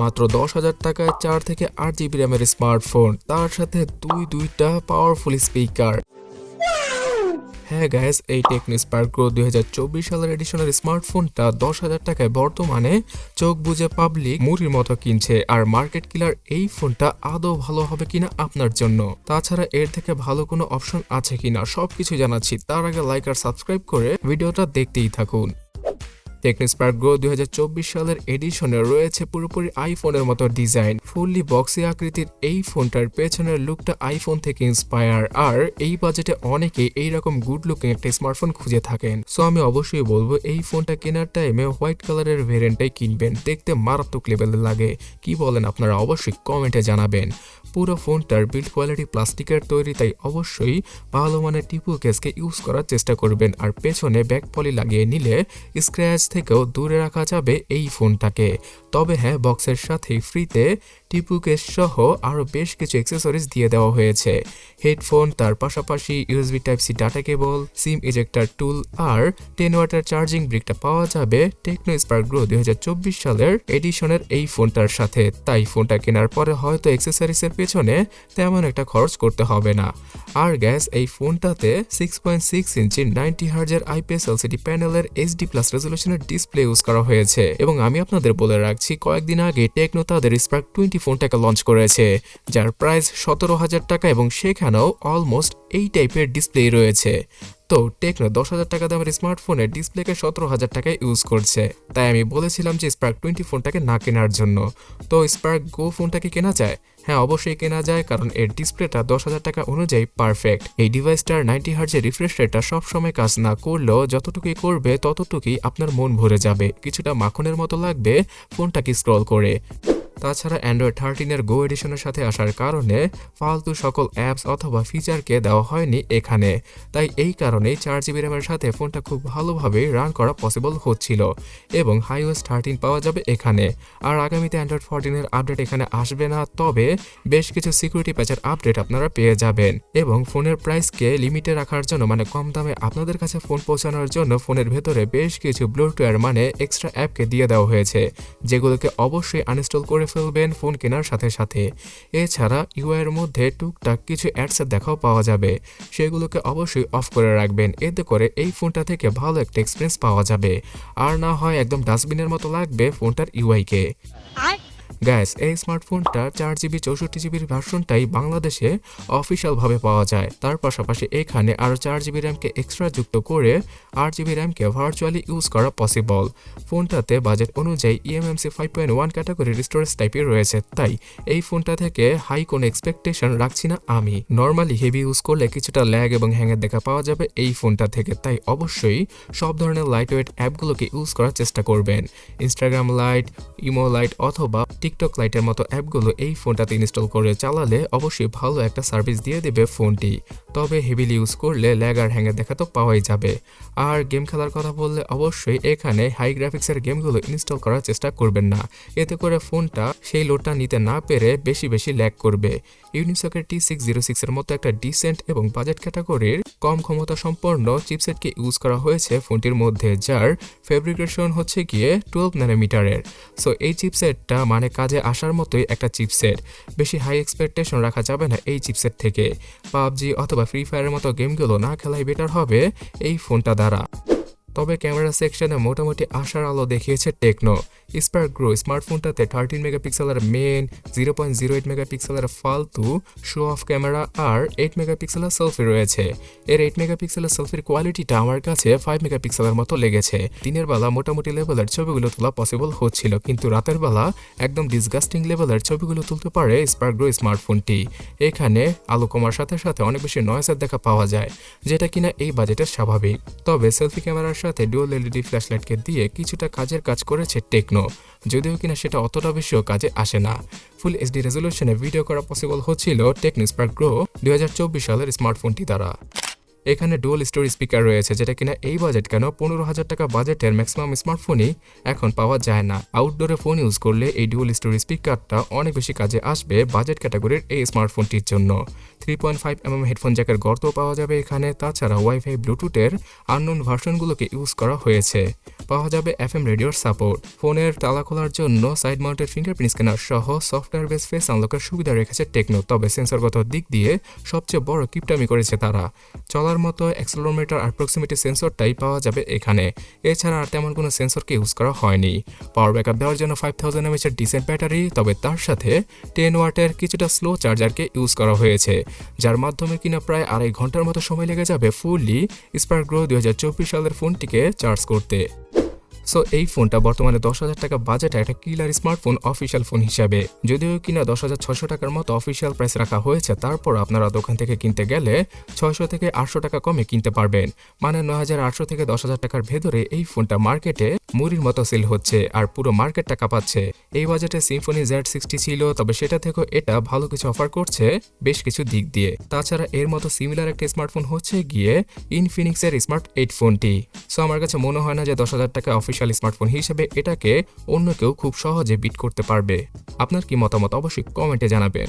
মাত্র 10,000 টাকায় 4 থেকে 8 জিবি র্যামের স্মার্টফোন, তার সাথে দুইটা পাওয়ারফুল স্পিকার। হ্যাঁ গাইস, এই টেকনো স্পার্ক গো 2024 সালের এডিশনের স্মার্টফোনটা 10,000 টাকায় বর্তমানে চোখ বুজে পাবলিক মুড়ির মতো কিনছে। আর মার্কেট কিলার এই ফোনটা আদৌ ভালো হবে কিনা আপনার জন্য, তাছাড়া এর থেকে ভালো কোনো অপশন আছে কিনা সবকিছু জানাচ্ছি। তার আগে লাইক আর সাবস্ক্রাইব করে ভিডিওটা দেখতেই থাকুন। টেকনো স্পার্ক গো 2024 সালের এডিশনে রয়েছে পুরোপুরি আইফোনের মতো ডিজাইন, ফুললি বক্সি আকৃতির এই ফোনটার পেছনের লুকটা আইফোন থেকে ইন্সপায়ার। আর এই বাজেটে অনেকেই এইরকম গুড লুকিং একটা স্মার্টফোন খুঁজে থাকেন। সো আমি অবশ্যই বলবো এই ফোনটা কেনার টাইমে হোয়াইট কালারের ভেরিয়েন্টটাই কিনবেন, দেখতে মারাত্মক লেভেলের লাগে। কি বলেন আপনারা অবশ্যই কমেন্টে জানাবেন। পুরো ফোনটার বিল্ড কোয়ালিটি প্লাস্টিকের তৈরি, তাই অবশ্যই ভালো মানের টিপু কেসকে ইউজ করার চেষ্টা করবেন। আর পেছনে ব্যাক পলি লাগিয়ে নিলে স্ক্র্যাচ থেকেও দূরে রাখা যাবে এই ফোনটাকে। তবে হ্যাঁ, বক্সের সাথে ফ্রিতে টিপু কেস সহ আরও বেশ কিছু অ্যাক্সেসরিজ দিয়ে দেওয়া হয়েছে। হেডফোন, তার পাশাপাশি USB type C data cable, SIM ejector tool আর 10 ওয়াটের চার্জিং ব্রিকটা পাওয়া যাবে টেকনো স্পার্ক গো 2024 সালের এডিশনের এই ফোনটার সাথে। তাই ফোনটা কেনার পরে হয়তো অ্যাক্সেসরিজের পেছনে তেমন একটা খরচ করতে হবে না। আর গ্যাস, এই ফোনটাতে 6.6 ইঞ্চি 90 হার্জের আইপিএস এলসিডি প্যানেলের এইচডি প্লাস রেজলিউশনের ডিসপ্লে ইউজ করা হয়েছে। এবং আমি আপনাদের বলে রাখছি, কয়েকদিন আগে টেকনো তাদের স্পার্ক 20 ফোনটাকে লঞ্চ করেছে, যার প্রাইস 17,000 টাকা এবং সেখানেও অলমোস্ট এই টাইপের ডিসপ্লে রয়েছে। তো টেকনো 10,000 টাকা দামের স্মার্টফোনের ডিসপ্লেকে 17,000 টাকায় ইউজ করছে। তাই আমি বলেছিলাম যে স্পার্ক 20 ফোনটাকে না কেনার জন্য। তো স্পার্ক গো ফোনটাকে কেনা যায়? হ্যাঁ, অবশ্যই কেনা যায়, কারণ এর ডিসপ্লেটা 10,000 টাকা অনুযায়ী পারফেক্ট। এই ডিভাইসটার 90 হার্জের রিফ্রেশ রেটটা সবসময় কাজ না করলেও যতটুকুই করবে ততটুকুই আপনার মন ভরে যাবে, কিছুটা মাখনের মতো লাগবে ফোনটাকে স্ক্রল করে। তাছাড়া অ্যান্ড্রয়েড 13 গো এডিশনের সাথে আসার কারণে ফালতু সকল অ্যাপস অথবা ফিচারকে দেওয়া হয়নি এখানে। তাই এই কারণেই 4 জিবি র্যামের সাথে ফোনটা খুব ভালোভাবে রান করা পসিবল হচ্ছিল এবং iOS 13 পাওয়া যাবে এখানে। আর আগামীতে অ্যান্ড্রয়েড 14 আপডেট এখানে আসবে না, তবে বেশ কিছু সিকিউরিটি প্যাচের আপডেট আপনারা পেয়ে যাবেন। এবং ফোনের প্রাইসকে লিমিটে রাখার জন্য, মানে কম দামে আপনাদের কাছে ফোন পৌঁছানোর জন্য ফোনের ভেতরে বেশ কিছু ব্লুটুথ মানে এক্সট্রা অ্যাপকে দিয়ে দেওয়া হয়েছে, যেগুলোকে অবশ্যই আনইনস্টল করে ফেলবেন ফোন কেনার সাথে সাথে। এছাড়া ইউআই এর মধ্যে টুকটাক কিছু অ্যাডসের দেখাও পাওয়া যাবে, সেগুলোকে অবশ্যই অফ করে রাখবেন। এতে করে এই ফোনটা থেকে ভালো একটা এক্সপিরিয়েন্স পাওয়া যাবে, আর না হয় একদম ডাস্টবিনের মতো লাগবে ফোনটার ইউআইকে। গ্যাস, এই স্মার্টফোনটা 4 জিবি 64 জিবির ভার্সনটাই বাংলাদেশে অফিসিয়ালভাবে পাওয়া যায়। তার পাশাপাশি এখানে আরও 4 জিবি র্যামকে এক্সট্রা যুক্ত করে 8 জিবি র্যামকে ভার্চুয়ালি ইউজ করা পসিবল। ফোনটাতে বাজেট অনুযায়ী eMMC 5.1 ক্যাটাগরির স্টোরেজ টাইপের রয়েছে, তাই এই ফোনটা থেকে হাই কোনো এক্সপেকটেশন রাখছি না আমি। নর্মালি হেভি ইউজ করলে কিছুটা ল্যাগ এবং হ্যাংয়ের দেখা পাওয়া যাবে এই ফোনটা থেকে, তাই অবশ্যই সব ধরনের লাইট ওয়েট অ্যাপগুলোকে ইউজ করার চেষ্টা করবেন। ইনস্টাগ্রাম লাইট, ইমো লাইট অথবা টিকটক লাইটের মতো অ্যাপগুলো এই ফোনটাতে ইনস্টল করে চালালে অবশ্যই ভালো একটা সার্ভিস দিয়ে দেবে ফোনটি। তবে হেভিলি ইউজ করলে ল্যাগ আর হ্যাংয়ের দেখা তো পাওয়াই যাবে। আর গেম খেলার কথা বললে অবশ্যই এখানে হাই গ্রাফিক্সের গেমগুলো ইনস্টল করার চেষ্টা করবেন না, এতে করে ফোনটা সেই লোডটা নিতে না পেরে বেশি ল্যাগ করবে। ইউনিসকের T606 এর মতো একটা ডিসেন্ট এবং বাজেট ক্যাটাগরির কম ক্ষমতা সম্পন্ন চিপসেটকে ইউজ করা হয়েছে ফোনটির মধ্যে, যার ফেব্রিকেশন হচ্ছে গিয়ে 12 ন্যানোমিটারের। সো এই চিপসেটটা মানে কাজে আসার মতোই একটা চিপসেট, বেশি হাই এক্সপেকটেশন রাখা যাবে না এই চিপসেট থেকে। পাবজি অথবা ফ্রি ফায়ারের মতো গেমগুলো না খেলাই বেটার হবে এই ফোনটা দ্বারা। তবে ক্যামেরা সেকশনে মোটামুটি আশার আলো দেখিয়েছে টেকনো। স্পার্ক গো স্মার্টফোনটাতে 13 মেগাপিক্সেলের মেন, 0.08 মেগাপিক্সেলের ফালতু শো অফ ক্যামেরা আর 8 মেগাপিক্সেলের সেলফি রয়েছে। এর 8 মেগাপিক্সেলের সেলফির কোয়ালিটিটা আমার কাছে 5 মেগাপিক্সেলের মতো লেগেছে। দিনের বেলা মোটামুটি লেভেলের ছবিগুলো তোলা পসিবল হচ্ছিল, কিন্তু রাতের বেলা একদম ডিসগাস্টিং লেভেলের ছবিগুলো তুলতে পারে স্পার্ক গো স্মার্টফোনটি। এখানে আলো কমার সাথে সাথে অনেক বেশি নয়েজের দেখা পাওয়া যায়, যেটা কিনা এই বাজেটের স্বাভাবিক। তবে সেলফি ক্যামেরার সাথে ডুয়াল এলইডি ফ্ল্যাশলাইটকে দিয়ে কিছুটা কাজের কাজ করেছে টেকনো, যদিও কিনা সেটা অতটা বেশিও কাজে আসে না। ফুল এইচডি রেজলিউশনে ভিডিও করা পসিবল হচ্ছিল টেকনো স্পার্ক গো 2024 সালের স্মার্টফোনটি দ্বারা। এখানে ডুয়াল স্টোরি স্পিকার রয়েছে, যেটা কিনা এই বাজেট কেন 15,000 টাকা বাজেটের ম্যাক্সিমাম স্মার্টফোনই এখন পাওয়া যায় না। আউটডোরে ফোন ইউজ করলে এই ডুয়াল স্টোরি স্পিকারটা অনেক বেশি কাজে আসবে বাজেট ক্যাটাগরির এই স্মার্টফোনটির জন্য। 3.5mm হেডফোন জ্যাকের গর্ত পাওয়া যাবে এখানে। তাছাড়া ওয়াইফাই ব্লুটুথের আননোন ভার্সনগুলোকে ইউজ করা হয়েছে। পাওয়া যাবে FM রেডিওর সাপোর্ট। ফোনের তালা খোলার জন্য সাইড মাউন্টেড ফিঙ্গারপ্রিন্ট স্ক্যানার সহ সফটওয়্যার বেস ফেস আনলকের সুবিধা রেখেছে টেকনো। তবে সেন্সরগত দিক দিয়ে সবচেয়ে বড় কিপটামি করেছে তারা। চলার মতো অ্যাক্সেলোমিটার আর প্রক্সিমিটি সেন্সরটাই পাওয়া যাবে এখানে। এছাড়া আর তেমন কোনো সেন্সরকে ইউজ করা হয়নি। পাওয়ার ব্যাকআপ দেওয়ার জন্য 5000 mAh এর ডিসেন্ট ব্যাটারি, তবে তার সাথে 10 ওয়াটের কিছুটা স্লো চার্জারকে ইউজ করা হয়েছে, যার মাধ্যমে কিনা প্রায় 2.5 ঘন্টার মতো সময় লেগে যাবে ফুললি স্পার্ক গ্রো 2024 সালের ফোনটিকে চার্জ করতে। সো এই ফোনটা বর্তমানে 10,000 টাকা বাজেটে একটা কিলার স্মার্টফোন অফিসিয়াল ফোন হিসাবে, যদিও কিনা 10,600 টাকার মতো অফিসিয়াল প্রাইস রাখা হয়েছে, তারপর আপনারা দোকান থেকে কিনতে গেলে 600 থেকে 800 টাকা কমে কিনতে পারবেন। মানে 9,800 থেকে 10,000 টাকার ভেতরে এই ফোনটা মার্কেটে মুড়ির মতো সেল হচ্ছে আর পুরো মার্কেটটা কাঁপাচ্ছে। এই বাজেটে সিম্ফনি Z60 ছিল, তবে সেটা থেকেও এটা ভালো কিছু অফার করছে বেশ কিছু দিক দিয়ে। তাছাড়া এর মতো সিমিলার একটা স্মার্টফোন হচ্ছে গিয়ে ইনফিনিক্সের স্মার্ট 8 ফোনটি। সো আমার কাছে মনে হয় না যে 10,000 টাকা অফিসিয়াল স্মার্টফোন হিসেবে এটাকে অন্য কেউ খুব সহজে বিট করতে পারবে। আপনার কি মতামত অবশ্যই কমেন্টে জানাবেন।